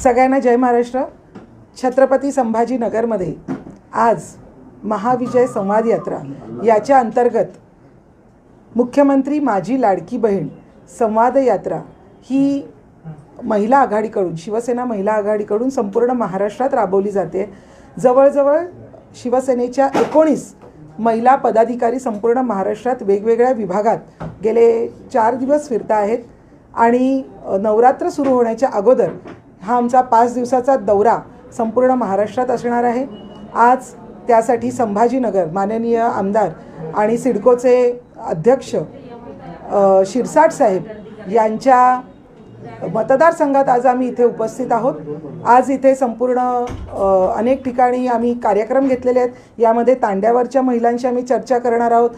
सगळ्यांना जय महाराष्ट्र। छत्रपती संभाजीनगरमध्ये आज महाविजय संवाद यात्रा याच्या अंतर्गत मुख्यमंत्री माझी लाडकी बहीण संवाद यात्रा ही महिला आघाडीकडून, शिवसेना महिला आघाडीकडून संपूर्ण महाराष्ट्रात राबवली जाते। जवळजवळ शिवसेनेच्या 19 महिला पदाधिकारी संपूर्ण महाराष्ट्रात वेगवेगळ्या विभागात गेले 4 दिवस फिरता आहेत आणि नवरात्र सुरू होण्याच्या अगोदर हा आमचा 5 दिवसाचा दौरा संपूर्ण महाराष्ट्रात असणार आहे। आज त्यासाठी संभाजीनगर माननीय आमदार आणि सिडकोचे अध्यक्ष शिरसाट साहेब यांच्या मतदारसंघात आज आम्ही इथे उपस्थित आहोत। आज इथे संपूर्ण अनेक ठिकाणी आम्ही कार्यक्रम घेतलेले आहेत। यामध्ये तांड्यावरच्या महिलांशी आम्ही चर्चा करणार आहोत,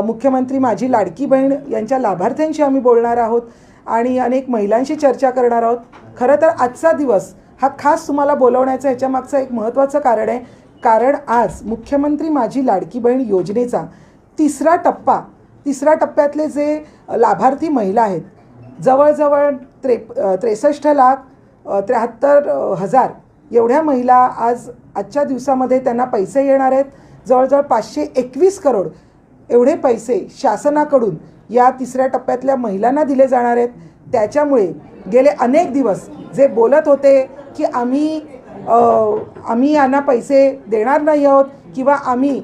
मुख्यमंत्री माझी लाडकी बहीण यांच्या लाभार्थ्यांशी आम्ही बोलणार आहोत आणि अनेक महिलांशी चर्चा करणार आहोत। खरं तर आजचा दिवस हा खास तुम्हाला बोलवण्याचं ह्याच्यामागचं एक महत्त्वाचं कारण आहे, कारण आज मुख्यमंत्री माझी लाडकी बहीण योजनेचा तिसरा टप्प्यातले जे लाभार्थी महिला आहेत, जवळजवळ 63,73,000 एवढ्या महिला आजच्या दिवसामध्ये त्यांना पैसे येणार आहेत। जवळजवळ 521 करोड एवढे पैसे शासनाकडून या तिसऱ्या टप्प्यातल्या महिलांना दिले जाणार आहेत। त्याच्यामुळे गेले अनेक दिवस जे बोलत होते की आम्ही यांना पैसे देणार नाही आहोत किंवा आम्ही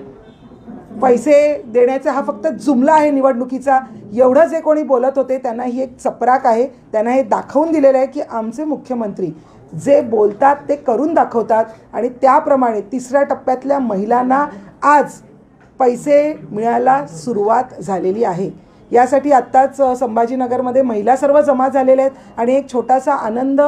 पैसे देण्याचा हा फक्त जुमला आहे निवडणुकीचा, एवढं जे कोणी बोलत होते त्यांना ही एक चपराक आहे। त्यांना हे दाखवून दिलेलं आहे की आमचे मुख्यमंत्री जे बोलतात ते करून दाखवतात आणि त्याप्रमाणे तिसऱ्या टप्प्यातल्या महिलांना आज पैसे मिळायला सुरुवात झालेली आहे। यासाठी आत्ताच संभाजीनगरमध्ये महिला सर्व जमा झालेल्या आहेत आणि एक छोटासा आनंद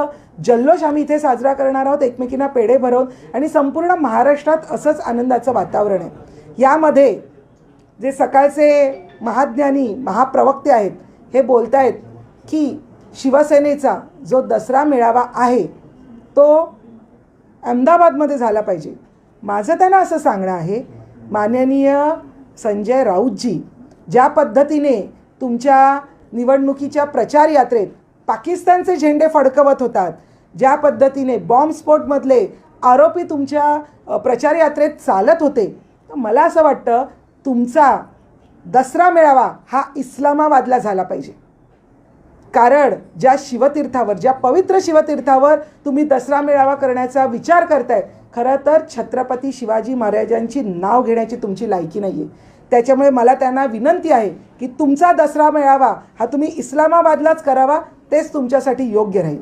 जल्लोष आम्ही इथे साजरा करणार आहोत, एकमेकींना पेढे भरवून, आणि संपूर्ण महाराष्ट्रात असंच आनंदाचं वातावरण आहे। यामध्ये जे सकाळचे महाज्ञानी महाप्रवक्ते आहेत हे बोलत आहेत की शिवसेनेचा जो दसरा मेळावा आहे तो अहमदाबादमध्ये झाला पाहिजे। माझं त्यांना असं सांगणं आहे, माननीय संजय राऊतजी ज्या पद्धतीने तुमच्या निवडणुकीच्या प्रचार यात्रेत पाकिस्तानचे झेंडे फडकवत होतात, ज्या पद्धतीने बॉम्बस्फोटमधले आरोपी तुमच्या प्रचार यात्रेत चालत होते, तर मला असं वाटतं तुमचा दसरा मेळावा हा इस्लामाबादला झाला पाहिजे। कारण ज्या शिवतीर्थावर, ज्या पवित्र शिवतीर्थावर तुम्ही दसरा मेळावा करण्याचा विचार करताय, खरं तर छत्रपती शिवाजी महाराजांची नाव घेण्याची तुमची लायकी नाही आहे। त्याच्यामुळे मला त्यांना विनंती आहे की तुमचा दसरा मेळावा हा तुम्ही इस्लामाबादलाच करावा, तेच तुमच्यासाठी योग्य राहील।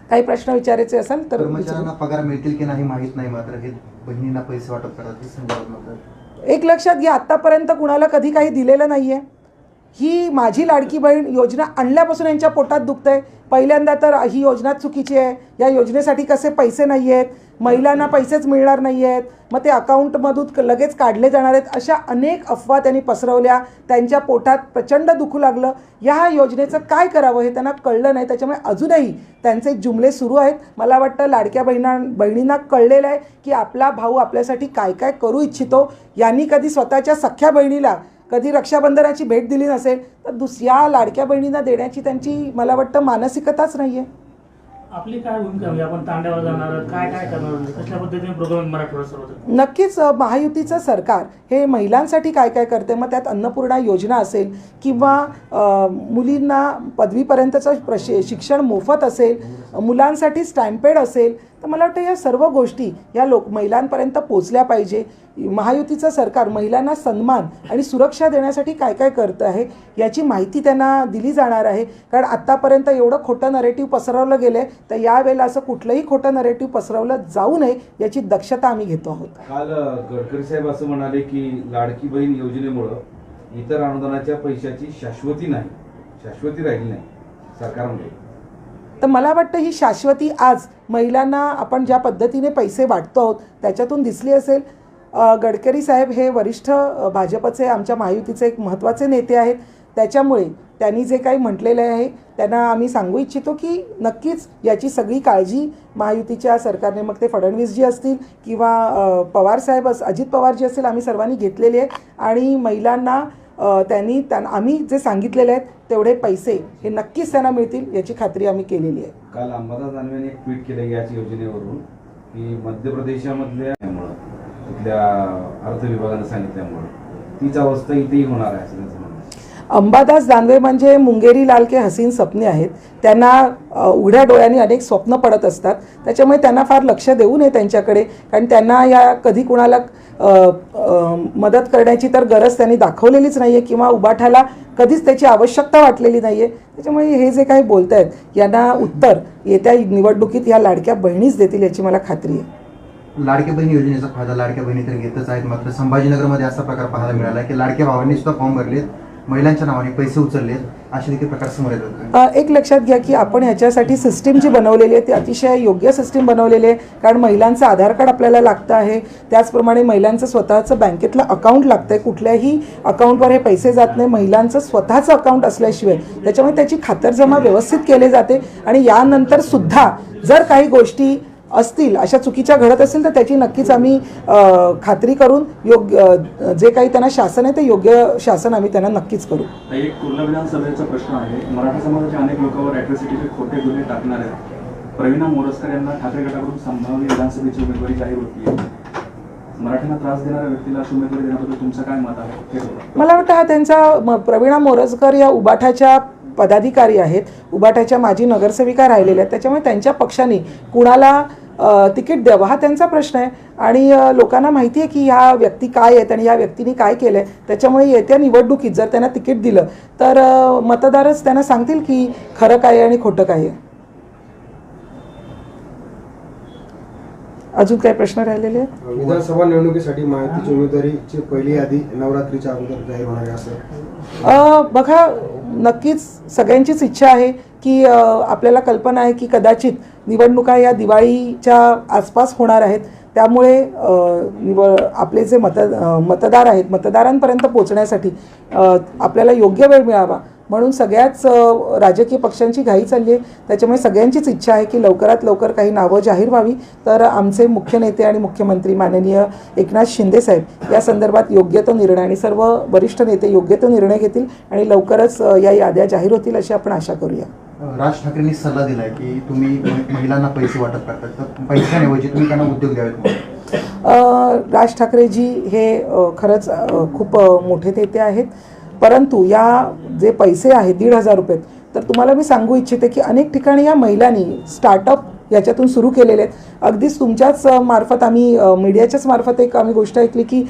काही प्रश्न विचारायचे असेल तर कर्मचाऱ्यांना पगार मिळतील की नाही माहीत नाही, मात्र हे बहिणींना पैसे वाटप करतात। एक लक्षात घ्या, आत्तापर्यंत कुणाला कधी काही दिलेलं नाही आहे। ही माझी लाडकी बहीण योजना आणल्यापासून यांच्या पोटात दुखतंय। पहिल्यांदा तर ही योजना चुकीची आहे, या योजनेसाठी कसे पैसे नाही आहेत, महिलांना पैसेच मिळणार नाही आहेत, मग ते अकाउंटमधून लगेच काढले जाणार आहेत, अशा अनेक अफवा त्यांनी पसरवल्या। त्यांच्या पोटात प्रचंड दुखू लागलं। या योजनेचं काय करावं हे त्यांना कळलं नाही, त्याच्यामुळे अजूनही त्यांचे जुमले सुरू आहेत। मला वाटतं लाडक्या बहिणींना कळलेलं आहे की आपला भाऊ आपल्यासाठी काय काय करू इच्छितो। यांनी कधी स्वतःच्या सख्या बहिणीला कधी रक्षाबंधनाची भेट दिली नसेल, तर दुसऱ्या लाडक्या बहिणींना देण्याची त्यांची मला वाटतं मानसिकताच नाही आहे। आपली काय भूमिका आहे? आपण तांड्यावर जाणार, काय करणार, कशा पद्धतीने प्रोग्राम मराठवाडा सर्व? नक्कीच महियुतीचं सरकार हे महिलांसाठी काय काय करते, मग त्यात अन्नपूर्णा योजना असेल किंवा मुलींना पदवीपर्यंतचं शिक्षण मोफत असेल, मुलांसाठी स्टॅम्पेड असेल, तर मला वाटतं या सर्व गोष्टी या महिलांपर्यंत पोचल्या पाहिजे। महायुतीचं सरकार महिलांना सन्मान आणि सुरक्षा देण्यासाठी काय काय करतं आहे याची माहिती त्यांना दिली जाणार आहे। कारण आत्तापर्यंत एवढं खोटं नरेटिव्ह पसरवलं गेलं आहे, तर यावेळेला असं कुठलंही खोटं नरेटिव्ह पसरवलं जाऊ नये याची दक्षता आम्ही घेतो आहोत। काल गडकरी साहेब असं म्हणाले की लाडकी बहीण योजनेमुळं इतर अनुदानाच्या पैशाची शाश्वती राहिली नाही सरकारमध्ये। तर मला वाटतं ही शाश्वती आज महिलांना आपण ज्या पद्धतीने पैसे वाटतो आहोत त्याच्यातून दिसली असेल। गडकरी साहेब हे वरिष्ठ भाजपचे आमच्या महायुतीचे एक महत्त्वाचे नेते आहेत, त्याच्यामुळे त्यांनी जे काही म्हटलेलं आहे त्यांना आम्ही सांगू इच्छितो की नक्कीच याची सगळी काळजी महायुतीच्या सरकारने, मग ते फडणवीसजी असतील किंवा पवारसाहेब अजित पवारजी असतील, आम्ही सर्वांनी घेतलेले आहे आणि महिलांना आम्ही जे सांगितलेले आहेत तेवढे पैसे हे नक्कीच त्यांना मिळतील याची खात्री आम्ही केलेली आहे। काल अंबादास दानवेने एक ट्विट केलं याच योजनेवरून की मध्य प्रदेशामधल्या तिथल्या अर्थ विभागानं सांगितल्यामुळं तीच अवस्था इथेही होणार आहे असं त्यांचं म्हणणं आहे. अंबादास दानवे म्हणजे मुंगेरी लाल के हसीन स्वप्ने आहेत. त्यांना उघड्या डोळ्यांनी अनेक स्वप्न पडत असतात, त्याच्यामुळे त्यांना फार लक्ष देऊ नये त्यांच्याकडे, कारण त्यांना या कधी कुणाला मदत करण्याची तर गरज त्यांनी दाखवलेलीच नाही आहे किंवा उबाठाला कधीच त्याची आवश्यकता वाटलेली नाही आहे. त्याच्यामुळे हे जे काही बोलत आहेत यांना उत्तर येत्या निवडणुकीत या लाडक्या बहिणीच देतील याची मला खात्री आहे. लाडक्या बहिणी योजनेचा फायदा लाडक्या बहिणी तर घेतच आहेत, मात्र संभाजीनगरमध्ये असा प्रकार पाहायला मिळाला की लाडक्या भावांनी सुद्धा फॉर्म भरलेत, महिलांच्या नावाने पैसे उचललेत, असे देखील प्रकार समोर येतात. एक लक्षात घ्या की आपण ह्याच्यासाठी सिस्टीम जी बनवलेली आहे ती अतिशय योग्य सिस्टीम बनवलेली आहे, कारण महिलांचं आधार कार्ड आपल्याला लागतं आहे, त्याचप्रमाणे महिलांचं स्वतःचं बँकेतलं अकाउंट लागतं आहे. कुठल्याही अकाउंटवर हे पैसे जात नाही, महिलांचं स्वतःचं अकाउंट असल्याशिवाय त्याच्यामुळे त्याची खातरजमा व्यवस्थित केली जाते. आणि यानंतर सुद्धा जर काही गोष्टी असतील अशा चुकीच्या घडत असेल तर त्याची नक्कीच आम्ही खात्री करून योग्य जे काही त्यांना शासन आहे ते योग्य शासन आम्ही त्यांना नक्कीच करू. एक कुर्ला विधानसभेचा प्रश्न आहे. मराठा समाजाच्या अनेक लोकांवर ॲट्रॉसिटीचे खोटे गुन्हे टाकणार आहेत. प्रवीणा मोरजकर यांना ठाकरे गटाकडून संभाव्य विधानसभेची उमेदवारी जाहीर होती आहे. मराठ्यांना त्रास देणाऱ्या व्यक्तीला अशी उमेदवारी देण्याबद्दल तुमचं काय मत आहे? मला वाटतं हा त्यांचा प्रवीणा मोरजकर या उबाठाच्या पदाधिकारी आहेत, उबाठाच्या माजी नगरसेविका राहिलेल्या आहेत, त्याच्यामुळे त्यांच्या पक्षाने कुणाला तिकीट द्यावं हा त्यांचा प्रश्न आहे. आणि लोकांना माहिती आहे की ह्या व्यक्ती काय आहेत आणि ह्या व्यक्तीने काय केलं आहे, त्याच्यामुळे येत्या निवडणुकीत जर त्यांना तिकीट दिलं तर मतदारच त्यांना सांगतील की खरं काय आहे आणि खोटं काय आहे. अजून काही प्रश्न राहिलेले आहेत? विधानसभा निवडणुकीसाठी महायुतीची उमेदवारीची पहिली यादी नवरात्रीच्या अगोदर जाहीर होणार आहे असं बघा, नक्कीच सगळ्यांचीच इच्छा आहे की आपल्याला कल्पना आहे की कदाचित निवडणुका या दिवाळीच्या आसपास होणार आहेत, त्यामुळे आपले जे मतदार आहेत मतदारांपर्यंत पोहोचण्यासाठी आपल्याला योग्य वेळ मिळावा म्हणून सगळ्याच राजकीय पक्षांची घाई चालली आहे. त्याच्यामुळे सगळ्यांचीच इच्छा आहे की लवकरात लवकर काही नावं जाहीर व्हावी, तर आमचे मुख्य नेते आणि मुख्यमंत्री माननीय एकनाथ शिंदे साहेब या संदर्भात योग्य तो निर्णय आणि सर्व वरिष्ठ नेते योग्य तो निर्णय घेतील आणि लवकरच या याद्या जाहीर होतील अशी आपण आशा करूया. राज ठाकरेंनी सल्ला दिला आहे की तुम्ही महिलांना पैसे वाटप करतात तर पैशांऐवजी तुम्ही त्यांना उद्योग द्यावेत. राज ठाकरेजी हे खरंच खूप मोठे नेते आहेत, परंतु या जे पैसे आहेत 1,500 रुपये, तर तुम्हाला मी सांगू इच्छिते की अनेक ठिकाणी या महिलांनी स्टार्टअप याच्यातून सुरू केलेले आहेत. अगदीच तुमच्याच मार्फत आम्ही मीडियाच्याच मार्फत एक आम्ही गोष्ट ऐकली की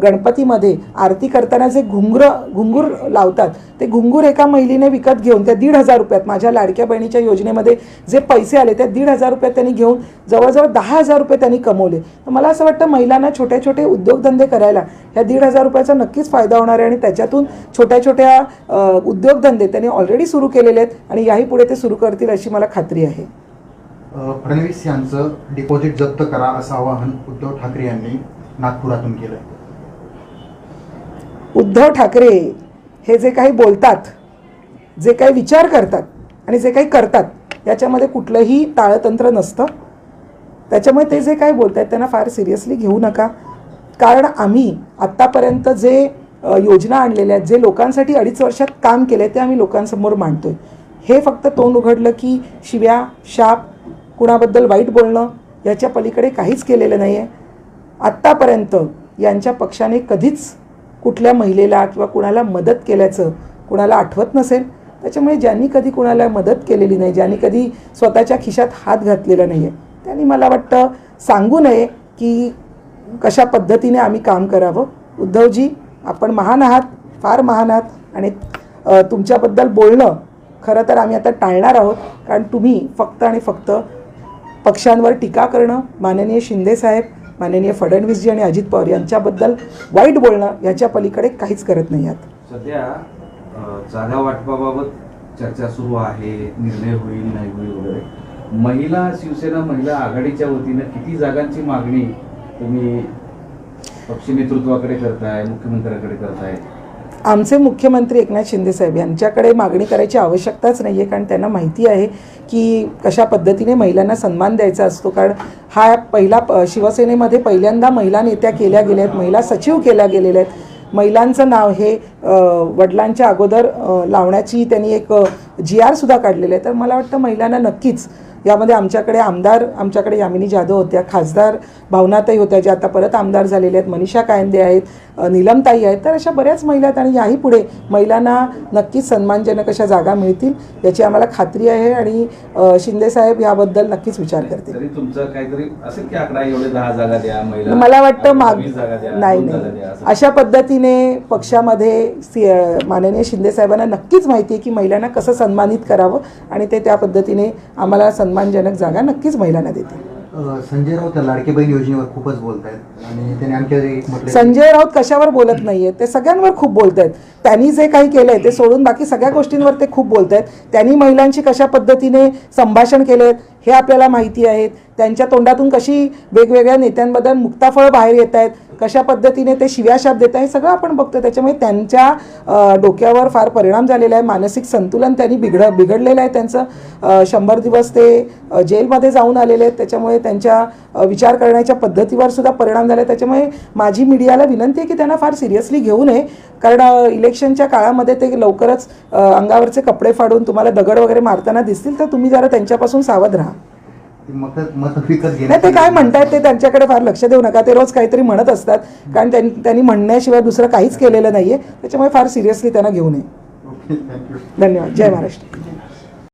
गणपतीमध्ये आरती करताना जे घुंगूर लावतात ते घुंगूर एका महिलेने विकत घेऊन त्या 1,500 रुपयात माझ्या लाडक्या बहिणीच्या योजनेमध्ये जे पैसे आले त्या 1,500 रुपयात त्यांनी घेऊन जवळजवळ 10,000 रुपये त्यांनी कमवले. तर मला असं वाटतं महिलांना छोटे छोटे उद्योगधंदे करायला ह्या 1,500 रुपयाचा नक्कीच फायदा होणार आहे आणि त्याच्यातून छोट्या छोट्या उद्योगधंदे त्यांनी ऑलरेडी सुरू केलेले आहेत आणि याही पुढे ते सुरू करतील अशी मला खात्री आहे. फडणवीस यांचं डिपॉझिट जप्त करा असं आवाहन उद्धव ठाकरे यांनी नागपुरातून केलं. उद्धव ठाकरे हे जे काही बोलतात, जे काही विचार करतात आणि जे काही करतात याच्यामध्ये कुठलंही ताळतंत्र नसतं. त्याच्यामुळे ते जे काही बोलत आहेत त्यांना फार सिरियसली घेऊ नका, कारण आम्ही आत्तापर्यंत जे योजना आणलेल्या आहेत, जे लोकांसाठी 2.5 वर्षात काम केलं आहे ते आम्ही लोकांसमोर मांडतोय. हे फक्त तोंड उघडलं की शिव्या, शाप, कुणाबद्दल वाईट बोलणं याच्या पलीकडे काहीच केलेलं नाही आहे. आत्तापर्यंत यांच्या पक्षाने कधीच कुठल्या महिलेला किंवा कुणाला मदत केल्याचं कुणाला आठवत नसेल. त्याच्यामुळे ज्यांनी कधी कुणाला मदत केलेली नाही, ज्यांनी कधी स्वतःच्या खिशात हात घातलेला नाही आहे, त्यांनी मला वाटतं सांगू नये की कशा पद्धतीने आम्ही काम करावं. उद्धवजी, आपण महान आहात, फार महान आहात आणि तुमच्याबद्दल बोलणं खरं तर आम्ही आता टाळणार आहोत, कारण तुम्ही फक्त आणि फक्त पक्षांवर टीका करणं, माननीय शिंदेसाहेब, माननीय फडणवीसजी आणि अजित पवार यांच्याबद्दल वाईट बोलणं याच्या पलीकडे काहीच करत नाही आहात. सध्या जागा वाटपाबाबत चर्चा सुरू आहे, निर्णय होईल नाही होईल वगैरे. महिला शिवसेना महिला आघाडीच्या वतीनं किती जागांची मागणी तुम्ही पक्ष नेतृत्वाकडे करताय, मुख्यमंत्र्यांकडे करताय? आमचे मुख्यमंत्री एकनाथ शिंदेसाहेब यांच्याकडे मागणी करायची आवश्यकताच नाही आहे, कारण त्यांना माहिती आहे की कशा पद्धतीने महिलांना सन्मान द्यायचा असतो. कारण हा पहिला शिवसेनेमध्ये पहिल्यांदा महिला नेत्या केल्या गेल्या आहेत, महिला सचिव केल्या गेलेल्या आहेत. महिलांचं नाव हे वडिलांच्या अगोदर लावण्याची त्यांनी एक GR सुद्धा काढलेलं आहे. तर मला वाटतं महिलांना नक्कीच यामध्ये आमच्याकडे यामिनी जाधव होत्या, खासदार भावनाताई होत्या ज्या आता परत आमदार झालेल्या आहेत, मनीषा कायंदे आहेत, नीलमताई आहेत. तर अशा बऱ्याच महिला आहेत आणि याही पुढे महिलांना नक्कीच सन्मानजनक अशा जागा मिळतील याची आम्हाला खात्री आहे आणि शिंदेसाहेब याबद्दल नक्कीच विचार करतील. तरी तुमचं काहीतरी असेल की आकडा एवढे 10 जागा द्या महिला, मला वाटतं 20 जागा द्या, नाही 2 जागा द्या, नाही असं. अशा पद्धतीने पक्षामध्ये माननीय शिंदेसाहेबांना नक्कीच माहिती आहे की महिलांना कसं सन्मानित करावं आणि ते त्या पद्धतीने आम्हाला सन्मानजनक जागा नक्कीच महिलांना देतील. संजय राऊत त्या लाडके बहीण योजनेवर खूपच बोलतायत आणि त्यांनी आणखी एक म्हटलं संजय राऊत कशावर बोलत नाहीये, ते सगळ्यांवर खूप बोलत आहेत. त्यांनी जे काही केलंय ते सोडून बाकी सगळ्या गोष्टींवर ते खूप बोलत आहेत. त्यांनी महिलांशी कशा पद्धतीने संभाषण केलेत हे आपल्याला माहिती आहे. त्यांच्या तोंडातून कशी वेगवेगळ्या नेत्यांबद्दल मुक्ताफळं बाहेर येत आहेत, कशा पद्धतीने ते शिव्याशाप देत आहे, हे सगळं आपण बघतो. त्याच्यामुळे त्यांच्या डोक्यावर फार परिणाम झालेला आहे. मानसिक संतुलन त्यांनी बिघडलेलं आहे त्यांचं. 100 दिवस ते जेलमध्ये जाऊन आलेले आहेत. त्याच्यामुळे त्यांच्या विचार करण्याच्या पद्धतीवर सुद्धा परिणाम झाला आहे. त्याच्यामुळे माझी मीडियाला विनंती आहे की त्यांना फार सिरियसली घेऊ नये, कारण इलेक्शनच्या काळामध्ये ते लवकरच अंगावरचे कपडे फाडून तुम्हाला दगड वगैरे मारताना दिसतील, तर तुम्ही जरा त्यांच्यापासून सावध राहा. मत विकत नाही, ते काय म्हणतायत ते त्यांच्याकडे फार लक्ष देऊ नका. ते रोज काहीतरी म्हणत असतात, कारण त्यांनी म्हणण्याशिवाय दुसरं काहीच केलेलं नाहीये. त्याच्यामुळे फार सिरियसली त्यांना घेऊ नये. थँक्यू. धन्यवाद. जय महाराष्ट्र.